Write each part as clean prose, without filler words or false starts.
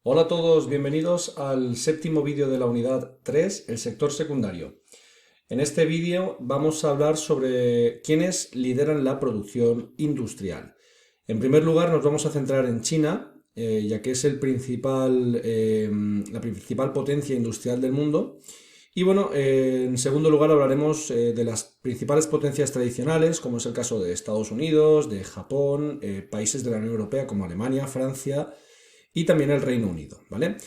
Hola a todos, bienvenidos al séptimo vídeo de la unidad 3, el sector secundario. En este vídeo vamos a hablar sobre quiénes lideran la producción industrial. En primer lugar nos vamos a centrar en China, ya que es la principal potencia industrial del mundo. Y bueno, en segundo lugar hablaremos de las principales potencias tradicionales, como es el caso de Estados Unidos, de Japón, países de la Unión Europea como Alemania, Francia y también el Reino Unido, ¿vale?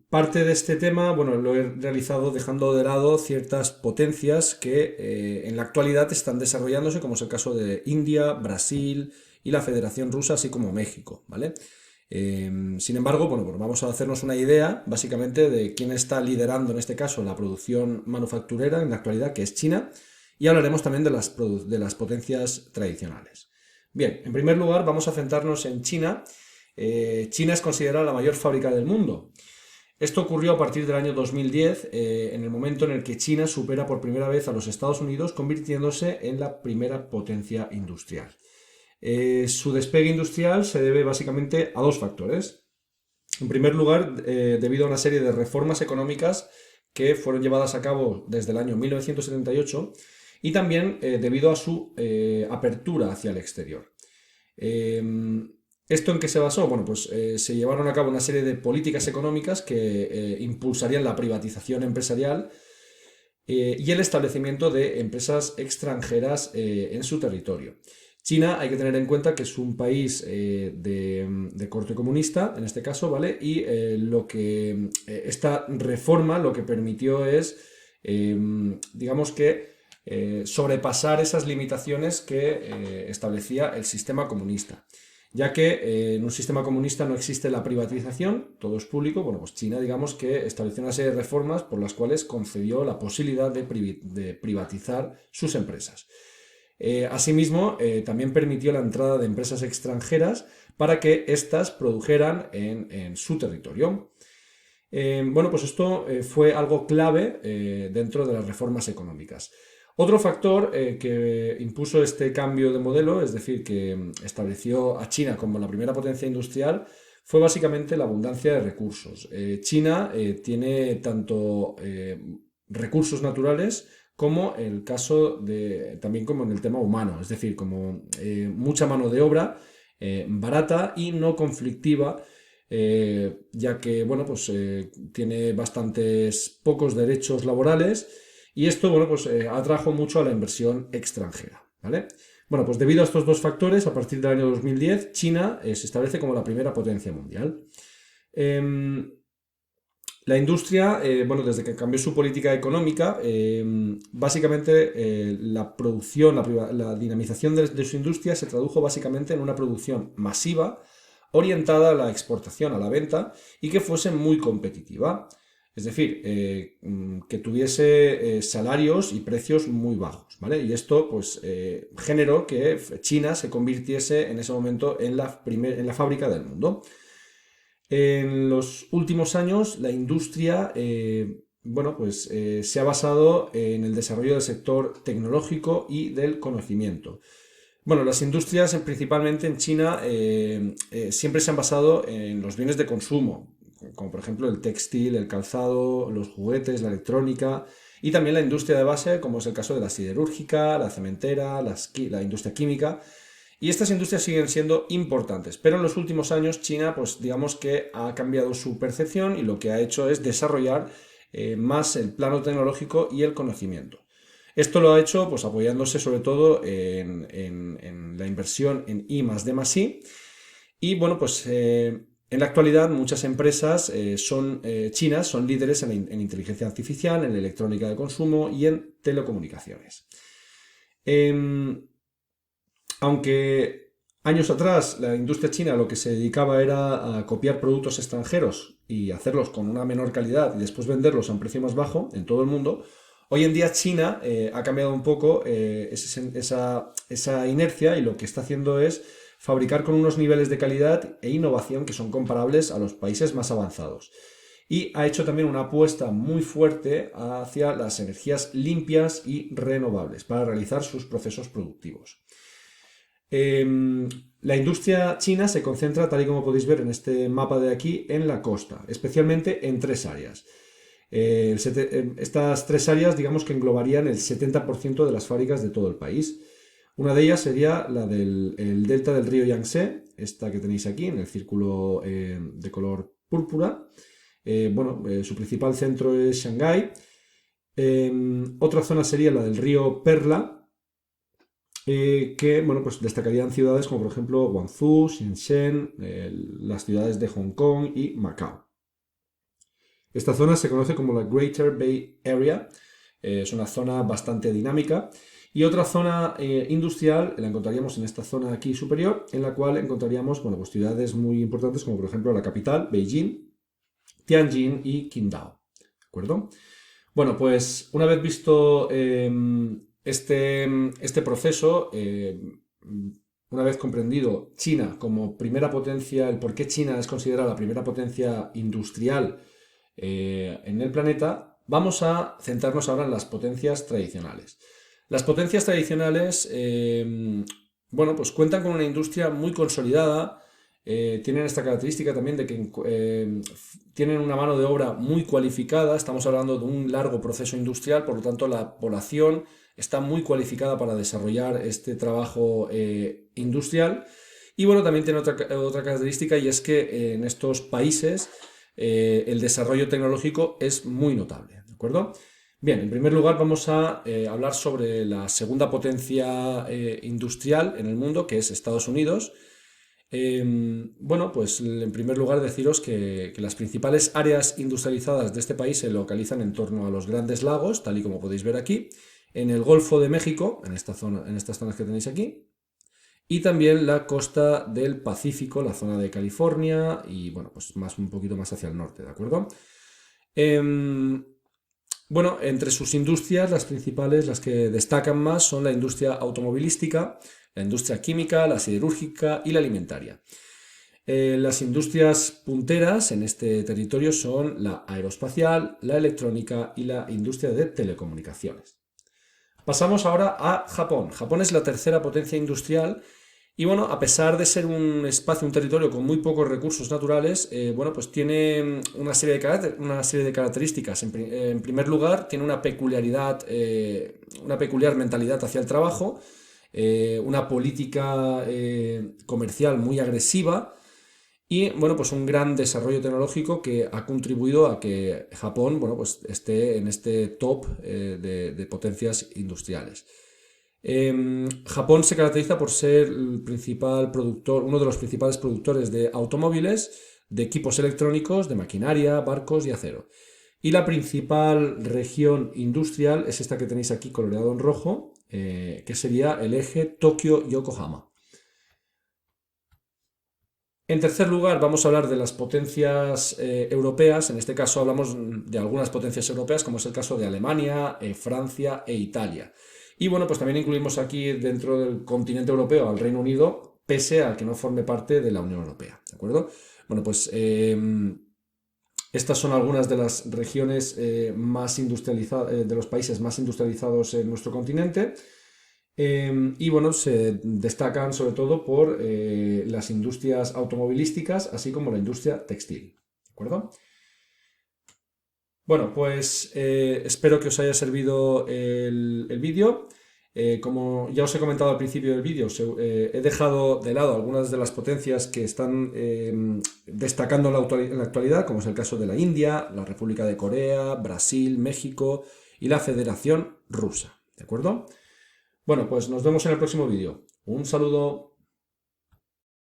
Parte de este tema, bueno, lo he realizado dejando de lado ciertas potencias que en la actualidad están desarrollándose, como es el caso de India, Brasil y la Federación Rusa, así como México, ¿vale? Sin embargo, bueno, pues vamos a hacernos una idea básicamente de quién está liderando en este caso la producción manufacturera en la actualidad, que es China, y hablaremos también de las potencias tradicionales. Bien, en primer lugar vamos a centrarnos en China. China es considerada la mayor fábrica del mundo. Esto ocurrió a partir del año 2010, en el momento en el que China supera por primera vez a los Estados Unidos, convirtiéndose en la primera potencia industrial. Su despegue industrial se debe básicamente a dos factores. En primer lugar, debido a una serie de reformas económicas que fueron llevadas a cabo desde el año 1978 y también debido a su apertura hacia el exterior. ¿Esto en qué se basó? Bueno, pues se llevaron a cabo una serie de políticas económicas que impulsarían la privatización empresarial y el establecimiento de empresas extranjeras en su territorio. China, hay que tener en cuenta que es un país de corte comunista, en este caso, ¿vale? Y esta reforma lo que permitió es, digamos que, sobrepasar esas limitaciones que establecía el sistema comunista, ya que en un sistema comunista no existe la privatización, todo es público. Bueno, pues China, digamos que estableció una serie de reformas por las cuales concedió la posibilidad de privatizar sus empresas. Asimismo, también permitió la entrada de empresas extranjeras para que éstas produjeran en su territorio. Bueno, pues esto fue algo clave dentro de las reformas económicas. Otro factor que impuso este cambio de modelo, es decir, que estableció a China como la primera potencia industrial, fue básicamente la abundancia de recursos. China tiene tanto recursos naturales como el caso de, también como en el tema humano, es decir, como mucha mano de obra barata y no conflictiva, ya que bueno, pues, tiene bastantes pocos derechos laborales y esto bueno, pues, atrajo mucho a la inversión extranjera, ¿vale? Bueno, pues debido a estos dos factores, a partir del año 2010, China se establece como la primera potencia mundial. La industria, bueno, desde que cambió su política económica, básicamente la producción, la dinamización de su industria se tradujo básicamente en una producción masiva, orientada a la exportación, a la venta, y que fuese muy competitiva. Es decir, que tuviese salarios y precios muy bajos, ¿vale? Y esto, pues, generó que China se convirtiese en ese momento en la fábrica del mundo. En los últimos años, la industria, bueno, pues, se ha basado en el desarrollo del sector tecnológico y del conocimiento. Bueno, las industrias, principalmente en China, siempre se han basado en los bienes de consumo, como por ejemplo el textil, el calzado, los juguetes, la electrónica y también la industria de base, como es el caso de la siderúrgica, la cementera, la industria química. Y estas industrias siguen siendo importantes, pero en los últimos años China, pues digamos que ha cambiado su percepción y lo que ha hecho es desarrollar más el plano tecnológico y el conocimiento. Esto lo ha hecho pues apoyándose sobre todo en la inversión en I más D más I. Y bueno, pues en la actualidad muchas empresas chinas son líderes en inteligencia artificial, en electrónica de consumo y en telecomunicaciones. Aunque años atrás la industria china lo que se dedicaba era a copiar productos extranjeros y hacerlos con una menor calidad y después venderlos a un precio más bajo en todo el mundo, hoy en día China ha cambiado un poco esa inercia y lo que está haciendo es fabricar con unos niveles de calidad e innovación que son comparables a los países más avanzados. Y ha hecho también una apuesta muy fuerte hacia las energías limpias y renovables para realizar sus procesos productivos. Eh, La industria china se concentra, tal y como podéis ver en este mapa de aquí, en la costa, especialmente en tres áreas. Estas tres áreas, digamos que englobarían el 70% de las fábricas de todo el país. Una de ellas sería la del delta del río Yangtze, esta que tenéis aquí en el círculo de color púrpura. Su principal centro es Shanghái. Otra zona sería la del río Perla, pues destacarían ciudades como por ejemplo Guangzhou, Shenzhen, las ciudades de Hong Kong y Macao. Esta zona se conoce como la Greater Bay Area, es una zona bastante dinámica. Y otra zona industrial la encontraríamos en esta zona aquí superior, en la cual encontraríamos pues ciudades muy importantes como por ejemplo la capital, Beijing, Tianjin y Qingdao. ¿De acuerdo? Bueno, pues una vez visto este proceso, una vez comprendido China como primera potencia, el por qué China es considerada la primera potencia industrial en el planeta, vamos a centrarnos ahora en las potencias tradicionales. Las potencias tradicionales, pues cuentan con una industria muy consolidada, tienen esta característica también de que tienen una mano de obra muy cualificada, estamos hablando de un largo proceso industrial, por lo tanto la población está muy cualificada para desarrollar este trabajo industrial. Y bueno, también tiene otra característica, y es que en estos países el desarrollo tecnológico es muy notable, ¿de acuerdo? Bien, en primer lugar vamos a hablar sobre la segunda potencia industrial en el mundo, que es Estados Unidos. Pues en primer lugar deciros que las principales áreas industrializadas de este país se localizan en torno a los Grandes Lagos, tal y como podéis ver aquí, en el Golfo de México, en estas zonas que tenéis aquí, y también la costa del Pacífico, la zona de California y pues un poquito más hacia el norte, ¿de acuerdo? Entre sus industrias, las principales, las que destacan más, son la industria automovilística, la industria química, la siderúrgica y la alimentaria. Las industrias punteras en este territorio son la aeroespacial, la electrónica y la industria de telecomunicaciones. Pasamos ahora a Japón. Japón es la tercera potencia industrial y a pesar de ser un territorio con muy pocos recursos naturales, pues tiene una serie de características. En primer lugar, tiene una peculiar mentalidad hacia el trabajo, una política comercial muy agresiva y pues un gran desarrollo tecnológico que ha contribuido a que Japón esté en este top de potencias industriales. Japón se caracteriza por ser uno de los principales productores de automóviles, de equipos electrónicos, de maquinaria, barcos y acero. Y la principal región industrial es esta que tenéis aquí coloreado en rojo, que sería el eje Tokio-Yokohama. En tercer lugar, vamos a hablar de las potencias europeas. En este caso hablamos de algunas potencias europeas, como es el caso de Alemania, Francia e Italia. Y pues también incluimos aquí dentro del continente europeo al Reino Unido, pese a que no forme parte de la Unión Europea, ¿de acuerdo? Estas son algunas de las regiones más industrializadas, de los países más industrializados en nuestro continente. Se destacan sobre todo por las industrias automovilísticas, así como la industria textil, ¿de acuerdo? Espero que os haya servido el vídeo. Como ya os he comentado al principio del vídeo, he dejado de lado algunas de las potencias que están destacando en la actualidad, como es el caso de la India, la República de Corea, Brasil, México y la Federación Rusa, ¿de acuerdo? Nos vemos en el próximo vídeo. Un saludo.